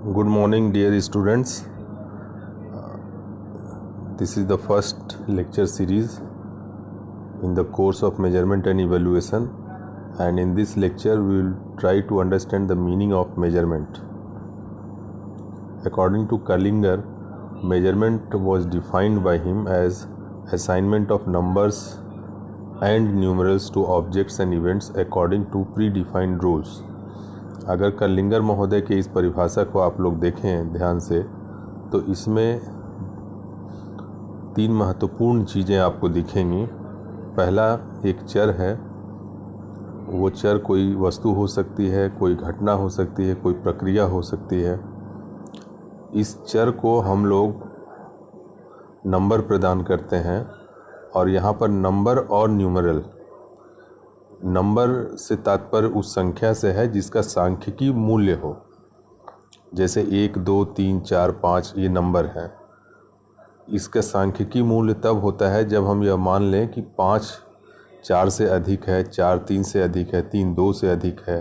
Good morning, dear students. This is the first lecture series in the course of measurement and evaluation, and in this lecture we will try to understand the meaning of measurement. According to Kallinger, measurement was defined by him as assignment of numbers and numerals to objects and events according to predefined rules. अगर कलिंगर महोदय के इस परिभाषा को आप लोग देखें ध्यान से तो इसमें तीन महत्वपूर्ण चीज़ें आपको दिखेंगी। पहला एक चर है, वो चर कोई वस्तु हो सकती है, कोई घटना हो सकती है, कोई प्रक्रिया हो सकती है। इस चर को हम लोग नंबर प्रदान करते हैं और यहाँ पर नंबर और न्यूमरल, नंबर से तात्पर्य उस संख्या से है जिसका सांख्यिकी मूल्य हो। जैसे 1, 2, 3, 4, 5 ये नंबर है। इसका सांख्यिकी मूल्य तब होता है जब हम यह मान लें कि 5 4 से अधिक है, 4 3 से अधिक है, 3 2 से अधिक है,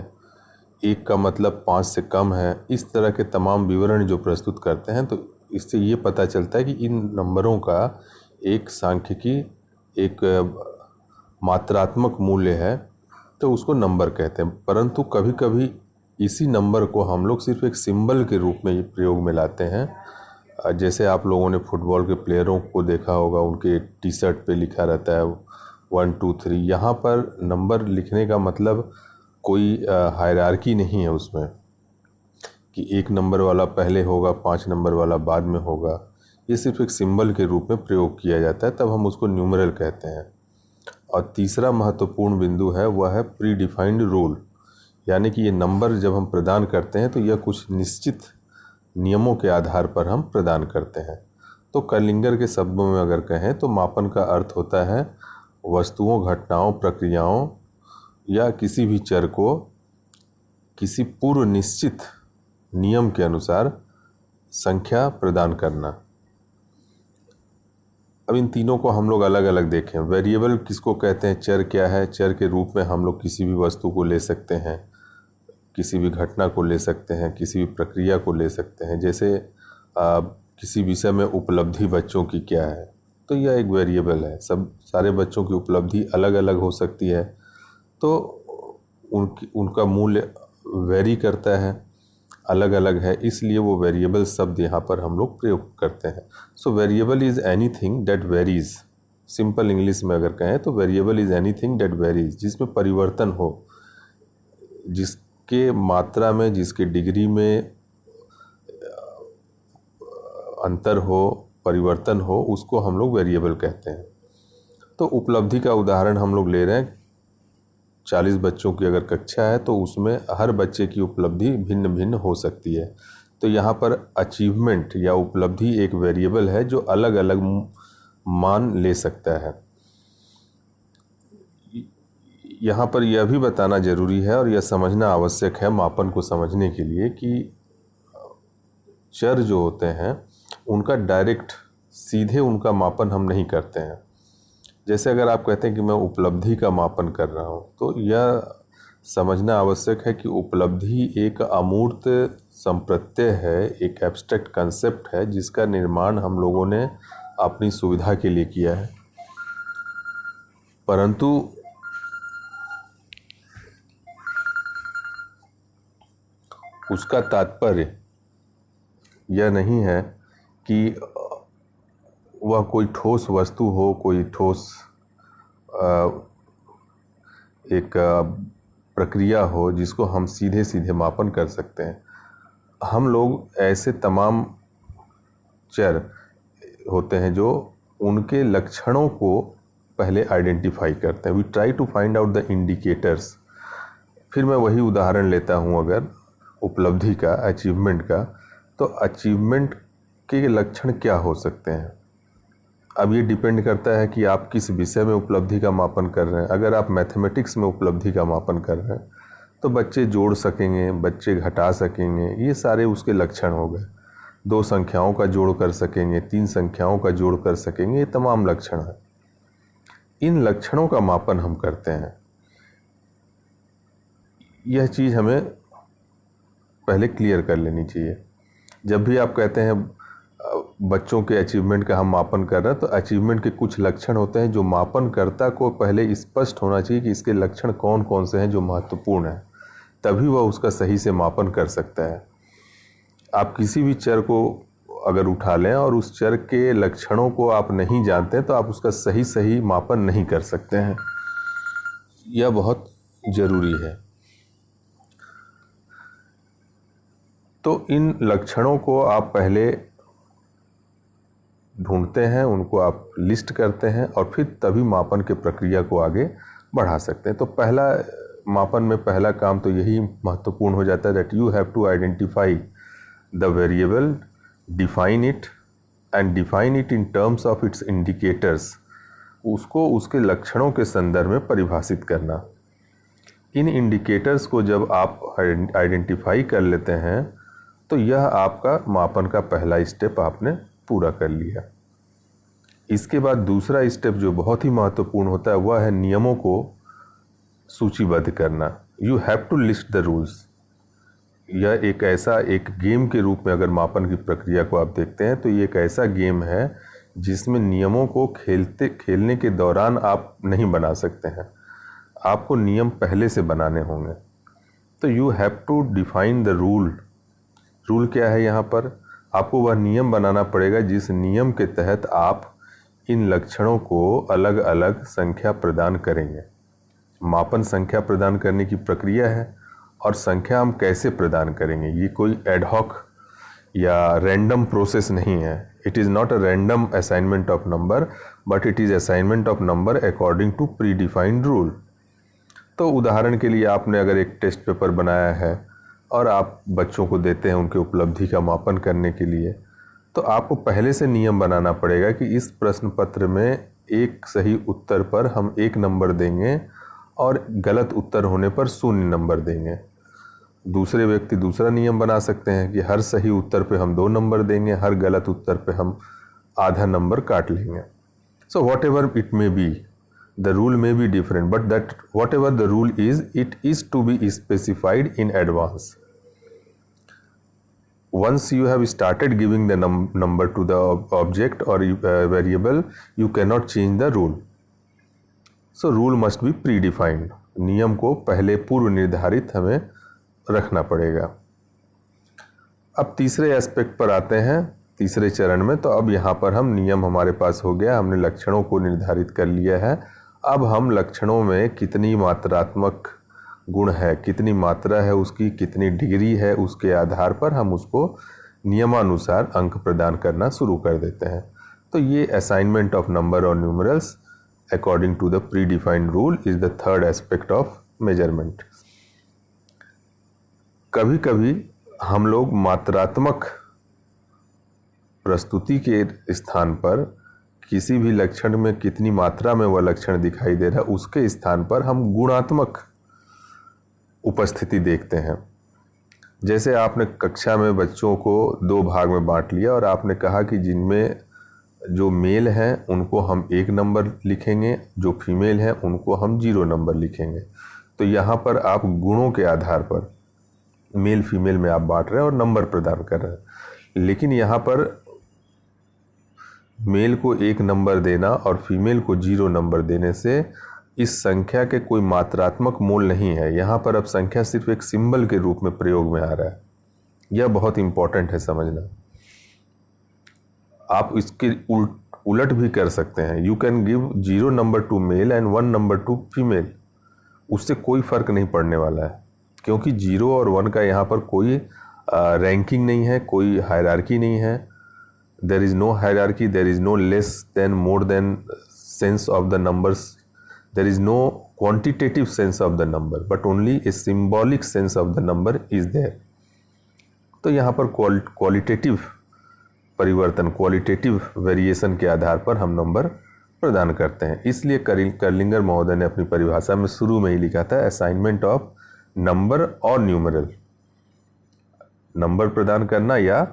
1 का मतलब 5 से कम है। इस तरह के तमाम विवरण जो प्रस्तुत करते हैं, तो इससे ये पता चलता है कि इन नंबरों का एक सांख्यिकी, एक मात्रात्मक मूल्य है, तो उसको नंबर कहते हैं। परंतु कभी कभी इसी नंबर को हम लोग सिर्फ एक सिंबल के रूप में प्रयोग में लाते हैं। जैसे आप लोगों ने फुटबॉल के प्लेयरों को देखा होगा, उनके टी शर्ट पे लिखा रहता है 1 2 3। यहाँ पर नंबर लिखने का मतलब कोई हायरार्की नहीं है उसमें कि 1 नंबर वाला पहले होगा, 5 नंबर वाला बाद में होगा। ये सिर्फ एक सिंबल के रूप में प्रयोग किया जाता है, तब हम उसको न्यूमरल कहते हैं। और तीसरा महत्वपूर्ण बिंदु है, वह है प्री डिफाइंड रूल, यानी कि ये नंबर जब हम प्रदान करते हैं तो यह कुछ निश्चित नियमों के आधार पर हम प्रदान करते हैं। तो कलिंगर के शब्दों में अगर कहें तो मापन का अर्थ होता है वस्तुओं, घटनाओं, प्रक्रियाओं या किसी भी चर को किसी पूर्व निश्चित नियम के अनुसार संख्या प्रदान करना। अब इन तीनों को हम लोग अलग अलग देखें। वेरिएबल किसको कहते हैं, चर क्या है? चर के रूप में हम लोग किसी भी वस्तु को ले सकते हैं, किसी भी घटना को ले सकते हैं, किसी भी प्रक्रिया को ले सकते हैं। जैसे किसी विषय में उपलब्धि बच्चों की क्या है, तो यह एक वेरिएबल है। सारे बच्चों की उपलब्धि अलग अलग हो सकती है, तो उनका मूल्य वेरी करता है, अलग अलग है, इसलिए वो वेरिएबल शब्द यहाँ पर हम लोग प्रयोग करते हैं। So variable is anything that varies. Simple English में अगर कहें तो variable is anything that varies, जिसमें परिवर्तन हो, जिसके मात्रा में, जिसके डिग्री में अंतर हो, परिवर्तन हो, उसको हम लोग वेरिएबल कहते हैं। तो उपलब्धि का उदाहरण हम लोग ले रहे हैं। 40 बच्चों की अगर कक्षा है तो उसमें हर बच्चे की उपलब्धि भिन्न भिन्न हो सकती है। तो यहाँ पर अचीवमेंट या उपलब्धि एक वेरिएबल है जो अलग अलग मान ले सकता है। यहाँ पर यह भी बताना जरूरी है और यह समझना आवश्यक है मापन को समझने के लिए कि चर जो होते हैं उनका डायरेक्ट सीधे उनका मापन हम नहीं करते हैं। जैसे अगर आप कहते हैं कि मैं उपलब्धि का मापन कर रहा हूँ, तो यह समझना आवश्यक है कि उपलब्धि एक अमूर्त संप्रत्यय है, एक एब्स्ट्रैक्ट कंसेप्ट है जिसका निर्माण हम लोगों ने अपनी सुविधा के लिए किया है। परंतु उसका तात्पर्य यह नहीं है कि वह कोई ठोस वस्तु हो, कोई ठोस एक प्रक्रिया हो जिसको हम सीधे सीधे मापन कर सकते हैं। हम लोग ऐसे तमाम चर होते हैं जो उनके लक्षणों को पहले आइडेंटिफाई करते हैं। We try to find out the indicators. फिर मैं वही उदाहरण लेता हूँ, अगर उपलब्धि का, अचीवमेंट का, तो अचीवमेंट के लक्षण क्या हो सकते हैं? अब ये डिपेंड करता है कि आप किस विषय में उपलब्धि का मापन कर रहे हैं। अगर आप मैथमेटिक्स में उपलब्धि का मापन कर रहे हैं तो बच्चे जोड़ सकेंगे, बच्चे घटा सकेंगे, ये सारे उसके लक्षण हो गए। 2 संख्याओं का जोड़ कर सकेंगे, 3 संख्याओं का जोड़ कर सकेंगे, ये तमाम लक्षण हैं। इन लक्षणों का मापन हम करते हैं। यह चीज़ हमें पहले क्लियर कर लेनी चाहिए। जब भी आप कहते हैं बच्चों के अचीवमेंट का हम मापन कर रहे हैं, तो अचीवमेंट के कुछ लक्षण होते हैं जो मापनकर्ता को पहले स्पष्ट होना चाहिए कि इसके लक्षण कौन कौन से हैं जो महत्वपूर्ण हैं, तभी वह उसका सही से मापन कर सकता है। आप किसी भी चर को अगर उठा लें और उस चर के लक्षणों को आप नहीं जानते तो आप उसका सही मापन नहीं कर सकते हैं। यह बहुत ज़रूरी है। तो इन लक्षणों को आप पहले ढूंढते हैं, उनको आप लिस्ट करते हैं और फिर तभी मापन के प्रक्रिया को आगे बढ़ा सकते हैं। तो पहला मापन में पहला काम तो यही महत्वपूर्ण हो जाता है that you have to identify the variable, define it and define it in terms of its indicators. उसको उसके लक्षणों के संदर्भ में परिभाषित करना। इन इंडिकेटर्स को जब आप आइडेंटिफाई कर लेते हैं तो यह आपका मापन का पहला स्टेप आपने पूरा कर लिया। इसके बाद दूसरा स्टेप जो बहुत ही महत्वपूर्ण होता है वह है नियमों को सूचीबद्ध करना। You have to list the rules. यह एक गेम के रूप में अगर मापन की प्रक्रिया को आप देखते हैं तो ये एक ऐसा गेम है जिसमें नियमों को खेलने के दौरान आप नहीं बना सकते हैं, आपको नियम पहले से बनाने होंगे। तो you have to define the rule. Rule क्या है? यहाँ पर आपको वह नियम बनाना पड़ेगा जिस नियम के तहत आप इन लक्षणों को अलग अलग संख्या प्रदान करेंगे। मापन संख्या प्रदान करने की प्रक्रिया है और संख्या हम कैसे प्रदान करेंगे, ये कोई एडहॉक या रैंडम प्रोसेस नहीं है। It is not a random assignment of number but it is assignment of number according to predefined rule. तो उदाहरण के लिए आपने अगर एक टेस्ट पेपर बनाया है और आप बच्चों को देते हैं उनके उपलब्धि का मापन करने के लिए, तो आपको पहले से नियम बनाना पड़ेगा कि इस प्रश्न पत्र में एक सही उत्तर पर हम 1 नंबर देंगे और गलत उत्तर होने पर 0 नंबर देंगे। दूसरे व्यक्ति दूसरा नियम बना सकते हैं कि हर सही उत्तर पे हम 2 नंबर देंगे, हर गलत उत्तर पे हम आधा नंबर काट लेंगे। So what ever it may be, the rule may be different, but that whatever the rule is, it is to be specified in advance. Once you have started giving the number to the object or variable, you cannot change the rule. So rule must be predefined. नियम को पहले पूर्व निर्धारित हमें रखना पड़ेगा। अब तीसरे एस्पेक्ट पर आते हैं, तीसरे चरण में। तो अब यहाँ पर हम नियम हमारे पास हो गया, हमने लक्षणों को निर्धारित कर लिया है। अब हम लक्षणों में कितनी मात्रात्मक गुण है, कितनी मात्रा है उसकी, कितनी डिग्री है, उसके आधार पर हम उसको नियमानुसार अंक प्रदान करना शुरू कर देते हैं। तो ये असाइनमेंट ऑफ नंबर और numerals according to the predefined rule is the third aspect of measurement. कभी कभी हम लोग मात्रात्मक प्रस्तुति के स्थान पर किसी भी लक्षण में कितनी मात्रा में वह लक्षण दिखाई दे रहा है उसके स्थान पर हम गुणात्मक उपस्थिति देखते हैं। जैसे आपने कक्षा में बच्चों को 2 भाग में बांट लिया और आपने कहा कि जिनमें जो मेल हैं उनको हम 1 नंबर लिखेंगे, जो फीमेल हैं उनको हम 0 नंबर लिखेंगे। तो यहाँ पर आप गुणों के आधार पर मेल फीमेल में आप बांट रहे हैं और नंबर प्रदान कर रहे हैं। लेकिन यहाँ पर मेल को 1 नंबर देना और फीमेल को 0 नंबर देने से इस संख्या के कोई मात्रात्मक मोल नहीं है। यहाँ पर अब संख्या सिर्फ एक सिंबल के रूप में प्रयोग में आ रहा है। यह बहुत इंपॉर्टेंट है समझना। आप इसके उलट भी कर सकते हैं। You can give 0 number two male and 1 number two female. उससे कोई फर्क नहीं पड़ने वाला है, क्योंकि 0 और 1 का यहाँ पर कोई रैंकिंग नहीं है, कोई हायरार्की नहीं है। There is no hierarchy, there is no less than, more than sense of the numbers. There is no quantitative sense of the number, but only a symbolic sense of the number is there. तो यहाँ पर qualitative परिवर्तन, qualitative variation के आधार पर हम number प्रदान करते हैं। इसलिए कर्लिंगर महोदय ने अपनी परिभाषा में शुरू में ही लिखा था असाइनमेंट ऑफ नंबर और न्यूमरल। नंबर प्रदान करना या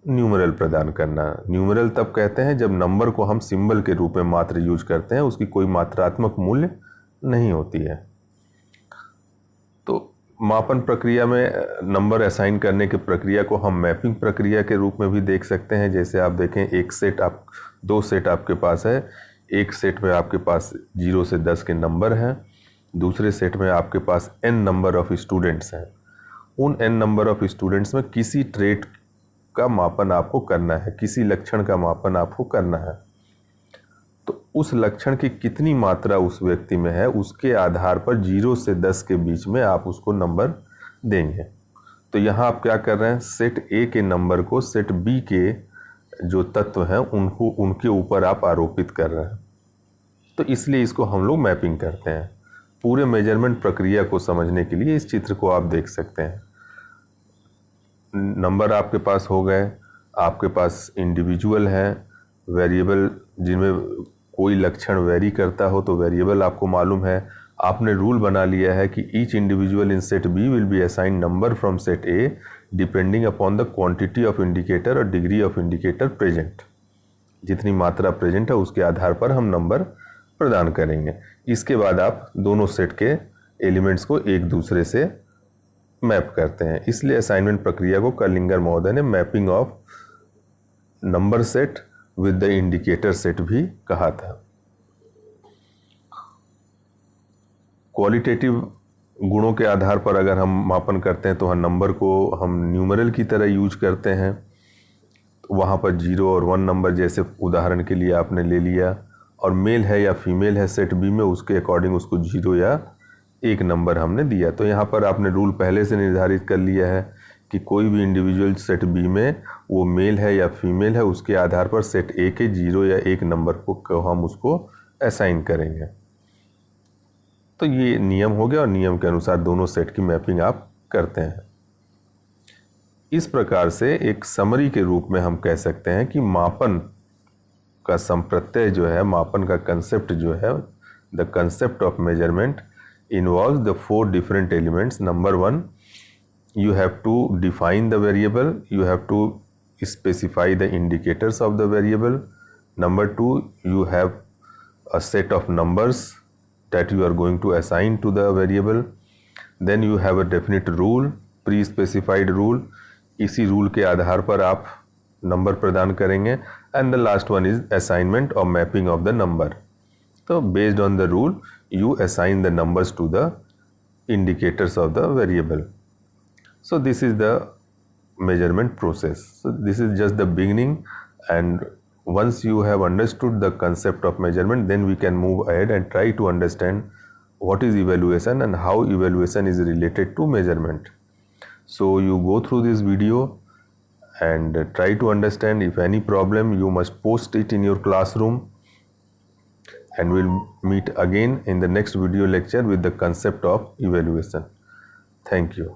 न्यूमरल प्रदान करना। न्यूमरल तब कहते हैं जब नंबर को हम सिंबल के रूप में मात्र यूज करते हैं, उसकी कोई मात्रात्मक मूल्य नहीं होती है। तो मापन प्रक्रिया में नंबर असाइन करने की प्रक्रिया को हम मैपिंग प्रक्रिया के रूप में भी देख सकते हैं। जैसे आप देखें, दो सेट आपके पास है। एक सेट में आपके पास 0 से 10 के नंबर हैं, दूसरे सेट में आपके पास n नंबर ऑफ स्टूडेंट्स हैं। उन n नंबर ऑफ स्टूडेंट्स में किसी ट्रेट का मापन आपको करना है, किसी लक्षण का मापन आपको करना है। तो उस लक्षण की कितनी मात्रा उस व्यक्ति में है, उसके आधार पर 0 से 10 के बीच में आप उसको नंबर देंगे। तो यहाँ आप क्या कर रहे हैं, सेट ए के नंबर को सेट बी के जो तत्व हैं उनके ऊपर आप आरोपित कर रहे हैं। तो इसलिए इसको हम लोग मैपिंग करते हैं। पूरे मेजरमेंट प्रक्रिया को समझने के लिए इस चित्र को आप देख सकते हैं। नंबर आपके पास हो गए, आपके पास इंडिविजुअल है, वेरिएबल जिनमें कोई लक्षण वेरी करता हो तो वेरिएबल आपको मालूम है। आपने रूल बना लिया है कि each individual in set B will be assign number from set A depending upon the quantity of indicator और डिग्री ऑफ इंडिकेटर प्रेजेंट। जितनी मात्रा प्रेजेंट है उसके आधार पर हम नंबर प्रदान करेंगे। इसके बाद आप दोनों सेट के एलिमेंट्स को एक दूसरे से मैप करते हैं। इसलिए असाइनमेंट प्रक्रिया को कर्लिंगर महोदय ने mapping of number set with the indicator set भी कहा था। क्वालिटेटिव गुणों के आधार पर अगर हम मापन करते हैं तो हम नंबर को हम न्यूमरल की तरह यूज करते हैं। वहाँ पर 0 और 1 नंबर जैसे उदाहरण के लिए आपने ले लिया, और मेल है या फीमेल है सेट बी में, उसके अकॉर्डिंग उसको 0 या 1 नंबर हमने दिया। तो यहाँ पर आपने रूल पहले से निर्धारित कर लिया है कि कोई भी इंडिविजुअल सेट बी में वो मेल है या फीमेल है, उसके आधार पर सेट ए के 0 या 1 नंबर को हम उसको असाइन करेंगे। तो ये नियम हो गया और नियम के अनुसार दोनों सेट की मैपिंग आप करते हैं। इस प्रकार से एक समरी के रूप में हम कह सकते हैं कि मापन का संप्रत्यय जो है, मापन का कंसेप्ट जो है, the concept of measurement involves the 4 different elements. Number 1, you have to define the variable, you have to specify the indicators of the variable. Number 2, you have a set of numbers that you are going to assign to the variable. Then you have a definite rule, pre-specified rule. इसी rule के आधार पर आप number प्रदान करेंगे। And the last one is assignment or mapping of the number. So based on the rule, you assign the numbers to the indicators of the variable. So this is the measurement process. So this is just the beginning, and once you have understood the concept of measurement, then we can move ahead and try to understand what is evaluation and how evaluation is related to measurement. So you go through this video and try to understand. If any problem, you must post it in your classroom, and we'll meet again in the next video lecture with the concept of evaluation. Thank you.